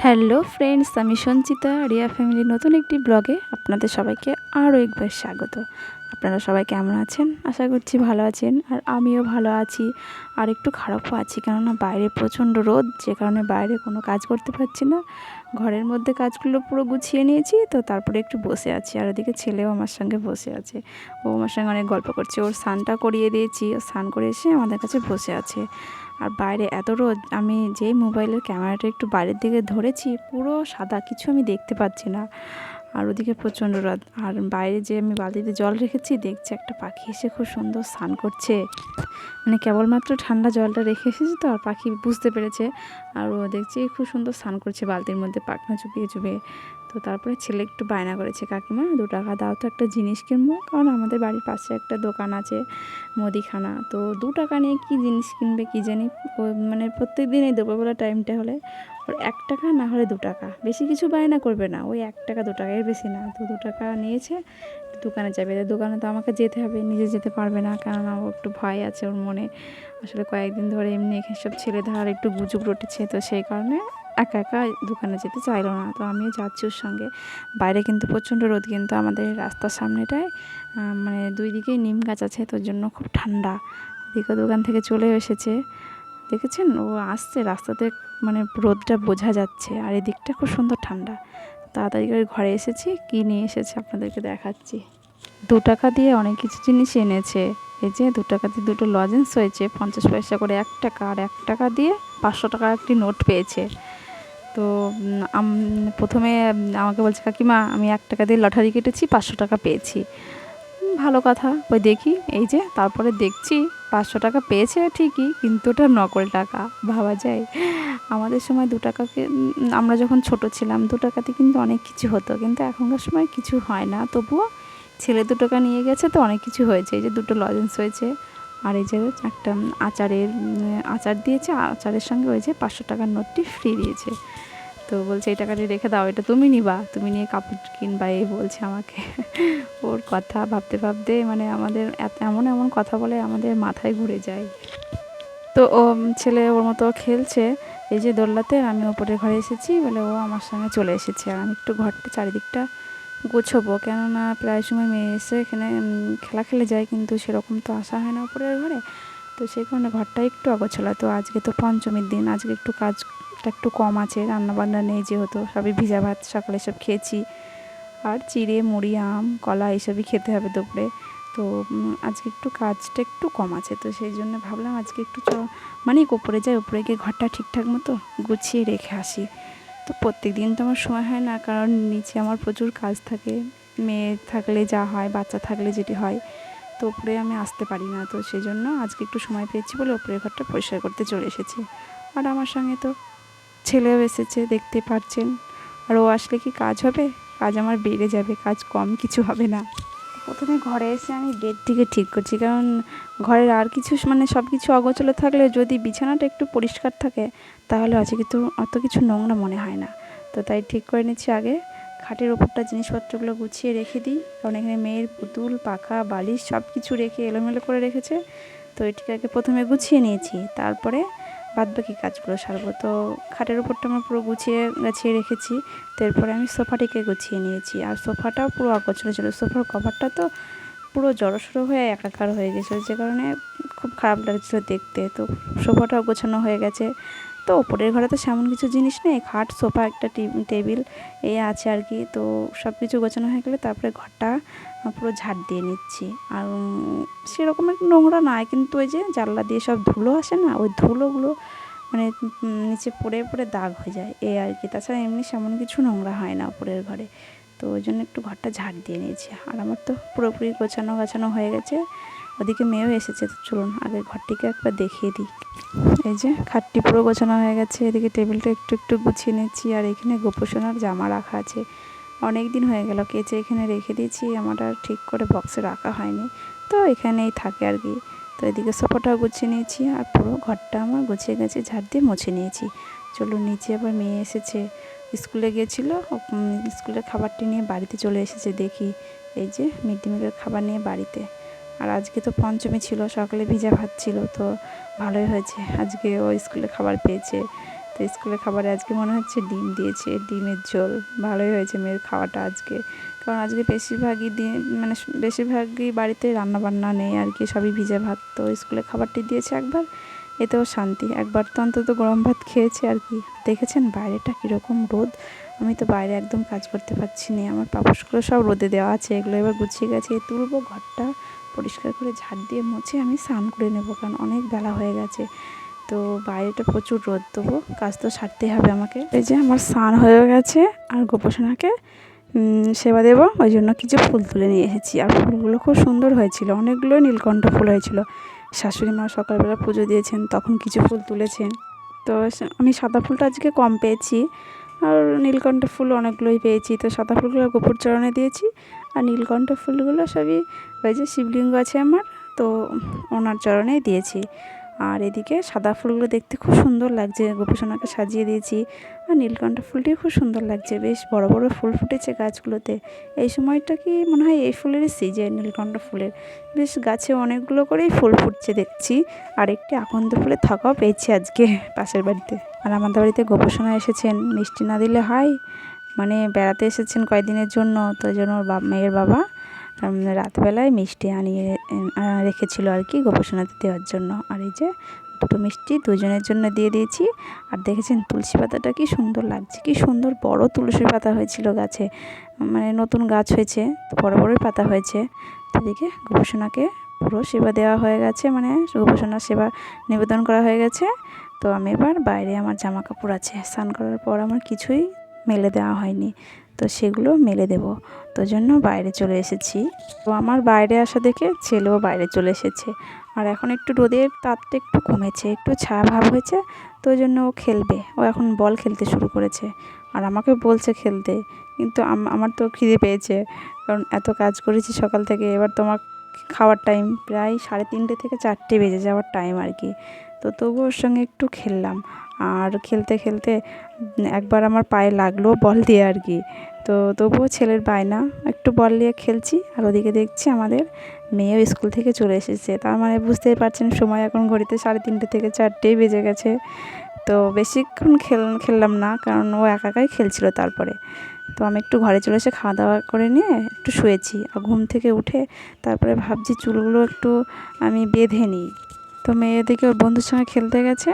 Hello friends, আমি সঞ্চিতা রিয়া ফ্যামিলির নতুন একটি ব্লগে আপনাদের সবাইকে আরও একবার স্বাগত। আপনারা সবাই কেমন আছেন? আশা করছি ভালো আছেন, আর আমিও ভালো আছি। আর একটু খারাপও আছি, কেননা বাইরে প্রচণ্ড রোদ, যে কারণে বাইরে কোনো কাজ করতে পারছি না। ঘরের মধ্যে কাজগুলো পুরো গুছিয়ে নিয়েছি, তো তারপরে একটু বসে আছি। আর ওদিকে ছেলেও আমার সঙ্গে বসে আছে, ও আমার সঙ্গে অনেক গল্প করছে। ওর স্নানটা করিয়ে দিয়েছি, ও স্নান করে এসে আমাদের কাছে বসে আছে। আর বাইরে এত রোদ, আমি যেই মোবাইলের ক্যামেরাটা একটু বাইরের দিকে ধরেছি, পুরো সাদা, কিছু আমি দেখতে পাচ্ছি না। আর ওদিকে প্রচণ্ড রোদ। আর বাইরে যে আমি বালতিতে জল রেখেছি, দেখছি একটা পাখি এসে খুব সুন্দর স্নান করছে। মানে কেবলমাত্র ঠান্ডা জলটা রেখে এসেছি, তো আর পাখি বুঝতে পেরেছে। আর ও দেখছি খুব সুন্দর স্নান করছে বালতির মধ্যে, পাখনা চুপিয়ে চুপিয়ে। তো তারপরে ছেলে একটু বায়না করেছে, কাকিমা 2 টাকা দাও তো, একটা জিনিস কিনবো। কারণ আমাদের বাড়ির পাশে একটা দোকান আছে, মুদিখানা। তো 2 টাকা নিয়ে কী জিনিস কিনবে কী জানি। ও মানে প্রত্যেক দিন এই দুপুরবেলা টাইমটা হলে ওর 1 টাকা, না হলে 2 টাকা, বেশি কিছু বায়না করবে না, ওই 1 টাকা 2 টাকা, এর বেশি না। তো 2 টাকা নিয়েছে, দোকানে যাবে। দোকানে তো আমাকে যেতে হবে, নিজে যেতে পারবে না, কেননা ও একটু ভয় আছে ওর মনে। আসলে কয়েকদিন ধরে এমনি এখানে সব ছেলে ধার একটু গুজব রটেছে, তো সেই কারণে একা একা দোকানে যেতে চাইলো না। তো আমিও যাচ্ছি ওর সঙ্গে। বাইরে কিন্তু প্রচণ্ড রোদ, কিন্তু আমাদের রাস্তার সামনেটায় মানে 2 দিকেই নিম গাছ আছে, তোর জন্য খুব ঠান্ডা। ওদিকে দোকান থেকে চলে এসেছে, দেখেছেন ও আসছে রাস্তাতে, মানে রোদটা বোঝা যাচ্ছে। আর এদিকটা খুব সুন্দর ঠান্ডা। তাড়াতাড়ি করে ঘরে এসেছি, কী নিয়ে এসেছে আপনাদেরকে দেখাচ্ছি। 2 টাকা দিয়ে অনেক কিছু জিনিস এনেছে। এই যে 2 টাকা দিয়ে 2টো লজেন্স হয়েছে, 50 পয়সা করে 1 টাকা, আর 1 টাকা দিয়ে 500 টাকার একটি নোট পেয়েছে। তো প্রথমে আমাকে বলছে, কাকিমা আমি 1 টাকা দিয়ে লটারি কেটেছি, 500 টাকা পেয়েছি। ভালো কথা, ওই দেখি। এই যে তারপরে দেখছি 500 টাকা পেয়েছে ঠিকই, কিন্তু ওটা নকল টাকা। ভাবা যায়, আমাদের সময় 2 টাকাকে, আমরা যখন ছোট ছিলাম 2 টাকাতে কিন্তু অনেক কিছু হতো, কিন্তু এখনকার সময় কিছু হয় না। তবুও ছেলে 2 টাকা নিয়ে গেছে, তো অনেক কিছু হয়েছে। এই যে 2টো লজেন্স হয়েছে, আর এই যে একটা আচার দিয়েছে, আচারের সঙ্গে ওই যে 500 টাকার নোটটি ফ্রি দিয়েছে। তো বলছে, এই টাকাটি রেখে দাও, এটা তুমি নিবা, তুমি নিয়ে কাপড় কিনবা, এই বলছে আমাকে। ওর কথা ভাবতে ভাবতে মানে আমাদের এমন এমন কথা বলে, আমাদের মাথায় ঘুরে যায়। তো ও ছেলে ওর মতো খেলছে এই যে দোলনাতে, আমি ওপরের ঘরে এসেছি বলে ও আমার সঙ্গে চলে এসেছে। আর আমি একটু ঘরটা চারিদিকটা গোছাবো, কেননা প্রায় সময় মেয়ে এসে এখানে খেলা খেলে যায়, কিন্তু সেরকম তো আসা হয় না ওপরের ঘরে। তো সেই কারণে ঘরটা একটু অগোছালো। তো আজকে তো পঞ্চমীর দিন, আজকে একটু কাজটা একটু কম আছে, রান্নাবান্না নেই যেহেতু, সবই ভিজা ভাত সকালে সব খেয়েছি। আর চিড়ে মুড়ি আম কলা এইসবই খেতে হবে দুপুরে। তো আজকে একটু কাজটা একটু কম আছে, তো সেই জন্য ভাবলাম আজকে একটু মানে উপরে যাই, উপরে গিয়ে ঘরটা ঠিকঠাক মতো গুছিয়ে রেখে আসি। তো প্রত্যেক দিন তো আমার সময় হয় না, কারণ নিচে আমার প্রচুর কাজ থাকে। মেয়ে থাকলে যা হয়, বাচ্চা থাকলে যেটি হয়, তো উপরে আমি আসতে পারি না। তো সেই জন্য আজকে একটু সময় পেয়েছি বলে উপরের ঘরটা পরিষ্কার করতে চলে এসেছি। আর আমার সঙ্গে তো ছেলেও এসেছে, দেখতে পাচ্ছেন। আর ও আসলে কি কাজ হবে? কাজ আমার বেড়ে যাবে, কাজ কম কিছু হবে না। প্রথমে ঘরে এসে আমি বেডটিকে ঠিক করছি, কারণ ঘরের আর কিছু মানে সব কিছু অগোছালো থাকলে, যদি বিছানাটা একটু পরিষ্কার থাকে, তাহলে আছে কিন্তু অত কিছু নোংরা মনে হয় না। তো তাই ঠিক করে নিচ্ছি আগে খাটের ওপরটা জিনিসপত্রগুলো গুছিয়ে রেখে দিই, কারণ এখানে মেয়ের পুতুল পাখা বালিশ সব কিছু রেখে এলোমেলো করে রেখেছে। তো এটিকে আগে প্রথমে গুছিয়ে নিয়েছি, তারপরে বাদবাকি কাজগুলো সারবো। তো খাটের ওপরটা আমার পুরো গাছিয়ে রেখেছি। তো এরপরে আমি সোফাটিকে গুছিয়ে নিয়েছি, আর সোফাটাও পুরো অগোছালো ছিল। সোফার কভারটা তো পুরো জড়সড়ো হয়ে একাকার হয়ে গেছিলো, যে কারণে খুব খারাপ লাগছিলো দেখতে। তো সোফাটাও গোছানো হয়ে গেছে। তো ওপরের ঘরে তো সেমন কিছু জিনিস নেই, খাট সোফা একটা টেবিল এই আছে আর কি। তো সব কিছু গোছানো হয়ে গেলে তারপরে ঘরটা পুরো ঝাড় দিয়ে নিচ্ছি। আর সেরকম একটু নোংরা নয়, কিন্তু ওই যে জানলা দিয়ে সব ধুলো আসে না, ওই ধুলোগুলো মানে নিচে পড়ে পড়ে দাগ হয়ে যায়, এই আর কি। তাছাড়া এমনি সেমন কিছু নোংরা হয় না উপরের ঘরে। তো ওই জন্য একটু ঘরটা ঝাড় দিয়ে নিয়েছি। আর আমার তো পুরোপুরি গাছানো হয়ে গেছে। ওদিকে মেয়েও এসেছে, তো চলুন আগে ঘরটিকে একবার দেখিয়ে দিই। এই যে খাটটি পুরো গোছানো হয়ে গেছে, এদিকে টেবিলটা একটু একটু গুছিয়ে নিচ্ছি। আর এখানে গোপোষণার জামা রাখা আছে, অনেক দিন হয়ে গেল কেচে এখানে রেখে দিয়েছি, আমার আর ঠিক করে বক্সে রাখা হয়নি, তো এখানেই থাকে আর কি। তো এদিকে সোফাটাও গুছিয়ে নিয়েছি, আর পুরো ঘরটা আমার গুছিয়ে গেছে, ঝাড় দিয়ে মুছে নিয়েছি। চলুন নিচে, আবার মেয়ে এসেছে, স্কুলে গিয়েছিলো, স্কুলের খাবারটি নিয়ে বাড়িতে চলে এসেছে দেখি। এই যে মিড ডে মিলের খাবার নিয়ে বাড়িতে। আর আজকে তো পঞ্চমী ছিল, সকালে ভিজা ভাত ছিল, তো ভালোই হয়েছে, আজকে ও স্কুলে খাবার পেয়েছে। তো স্কুলে খাবারে আজকে মনে হচ্ছে ডিম দিয়েছে, ডিমের ঝোল। ভালোই হয়েছে মেয়ের খাওয়াটা আজকে, কারণ আজকে বেশিরভাগই দিন মানে বেশিরভাগই বাড়িতে রান্নাবান্না নেই আর কি, সবই ভিজে ভাত। তো স্কুলে খাবারটি দিয়েছে একবার, এতেও শান্তি। একবার তো অন্তত গরম ভাত খেয়েছে আর কি। দেখেছেন বাইরেটা কীরকম রোদ, আমি তো বাইরে একদম কাজ করতে পারছি না। আমার পাপোশগুলো সব রোদে দেওয়া আছে, এগুলো এবার গুছিয়ে গেছে তুলবো, ঘরটা পরিষ্কার করে ঝাড় দিয়ে মুছে আমি স্নান করে নেবো, কারণ অনেক বেলা হয়ে গেছে। তো বাইরেটা প্রচুর রোদ, তবু কাজ তো সারতেই হবে আমাকে। এই যে আমার স্নান হয়ে গেছে, আর গোপোষণাকে সেবা দেবো, ওই জন্য কিছু ফুল তুলে নিয়ে এসেছি। আর ফুলগুলো খুব সুন্দর হয়েছিল, অনেকগুলোই নীলকণ্ঠ ফুল হয়েছিল। শাশুড়ি মা সকালবেলা পুজো দিয়েছেন, তখন কিছু ফুল তুলেছেন। তো আমি সাদা ফুলটা আজকে কম পেয়েছি, আর নীলকণ্ঠ ফুল অনেকগুলোই পেয়েছি। তো সাদা ফুলগুলো গোপুর চরণে দিয়েছি, আর নীলকণ্ঠ ফুলগুলো সবই ওই যে শিবলিঙ্গ আছে আমার, তো ওনার চরণেই দিয়েছি। আর এদিকে সাদা ফুলগুলো দেখতে খুব সুন্দর লাগছে, গোপীসোনাকে সাজিয়ে দিয়েছি। আর নীলকণ্ঠ ফুলটিও খুব সুন্দর লাগছে, বেশ বড় বড় ফুল ফুটেছে গাছগুলোতে। এই সময়টা কি মনে হয় এই ফুলেরই সিজন, নীলকণ্ঠ ফুলের। বেশ গাছে অনেকগুলো করেই ফুল ফুটছে দেখছি, আর একটি আকন্দ ফুলের থাকাও পেয়েছি আজকে পাশের বাড়িতে। আর আমাদের বাড়িতে গোপীসোনা এসেছেন, মিষ্টি না দিলে হয়, মানে বেড়াতে এসেছেন কয়েকদিনের জন্য। তো ওই জন্য ওর মেয়ের বাবা রাতবেলায় মিষ্টি আনিয়ে রেখেছিল আর কি গোপোষণাতে দেওয়ার জন্য। আর এই যে দুটো মিষ্টি দুজনের জন্য দিয়ে দিয়েছি। আর দেখেছেন তুলসী পাতাটা কি সুন্দর লাগছে, কি সুন্দর বড় তুলসী পাতা হয়েছিল গাছে, মানে নতুন গাছ হয়েছে, তো বড় বড়ই পাতা হয়েছে। তো এদিকে গোপোষণাকে পুরো সেবা দেওয়া হয়ে গেছে, মানে গোপোষণার সেবা নিবেদন করা হয়ে গেছে। তো আমি এবার বাইরে আমার জামা কাপড় আছে, স্নান করার পর আমার কিছুই মেলে দেওয়া হয়নি, তো সেগুলো মেলে দেবো, তো জন্য বাইরে চলে এসেছি। তো আমার বাইরে আসা দেখে ছেলেও বাইরে চলে এসেছে। আর এখন একটু রোদের তাপটা একটু কমেছে, একটু ছায়া ভাব হয়েছে, তো ওই জন্য ও খেলবে। ও এখন বল খেলতে শুরু করেছে, আর আমাকে বলছে খেলতে, কিন্তু আমার তো খিদে পেয়েছে, কারণ এত কাজ করেছি সকাল থেকে। এবার তোমার খাওয়ার টাইম প্রায় 3:30 থেকে 4টে বেজে যাওয়ার টাইম আর কি। তো তবু ওর সঙ্গে একটু খেললাম, আর খেলতে খেলতে একবার আমার পায়ে লাগলো বল দিয়ে আর কি। তো তবুও ছেলের বায়না, একটু বল নিয়ে খেলছি। আর ওদিকে দেখছি আমাদের মেয়েও স্কুল থেকে চলে এসেছে, তার মানে বুঝতেই পারছেন সময় এখন ঘড়িতে 3:30 থেকে 4টেই বেজে গেছে। তো বেশিক্ষণ খেললাম না, কারণ ও একাই খেলছিল। তারপরে তো আমি একটু ঘরে চলে এসে খাওয়া দাওয়া করে নিয়ে একটু শুয়েছি। আর ঘুম থেকে উঠে তারপরে ভাবছি চুলগুলো একটু আমি বেঁধে নিই। তো মেয়ে এদিকে ওর বন্ধুর সঙ্গে খেলতে গেছে,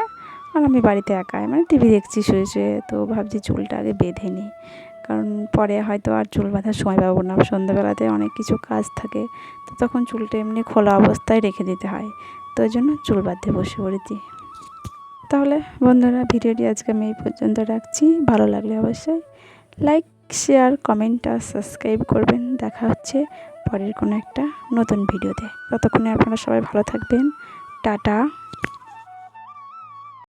আর আমি বাড়িতে একাই মানে টিভি দেখছি শুয়ে শুয়ে। তো ভাবছি চুলটা আগে বেঁধে নিই, কারণ পরে হয়তো আর চুল বাঁধার সময় পাবো না, সন্ধ্যাবেলাতে অনেক কিছু কাজ থাকে, তো তখন চুলটা এমনি খোলা অবস্থায় রেখে দিতে হয়। তো ওই জন্য চুল বাঁধতে বসে পড়েছি। তাহলে বন্ধুরা, ভিডিওটি আজকে আমি এই পর্যন্ত রাখছি। ভালো লাগলে অবশ্যই লাইক, শেয়ার, কমেন্ট আর সাবস্ক্রাইব করবেন। দেখা হচ্ছে পরের কোনো একটা নতুন ভিডিওতে। ততক্ষণে আপনারা সবাই ভালো থাকবেন। টাটা।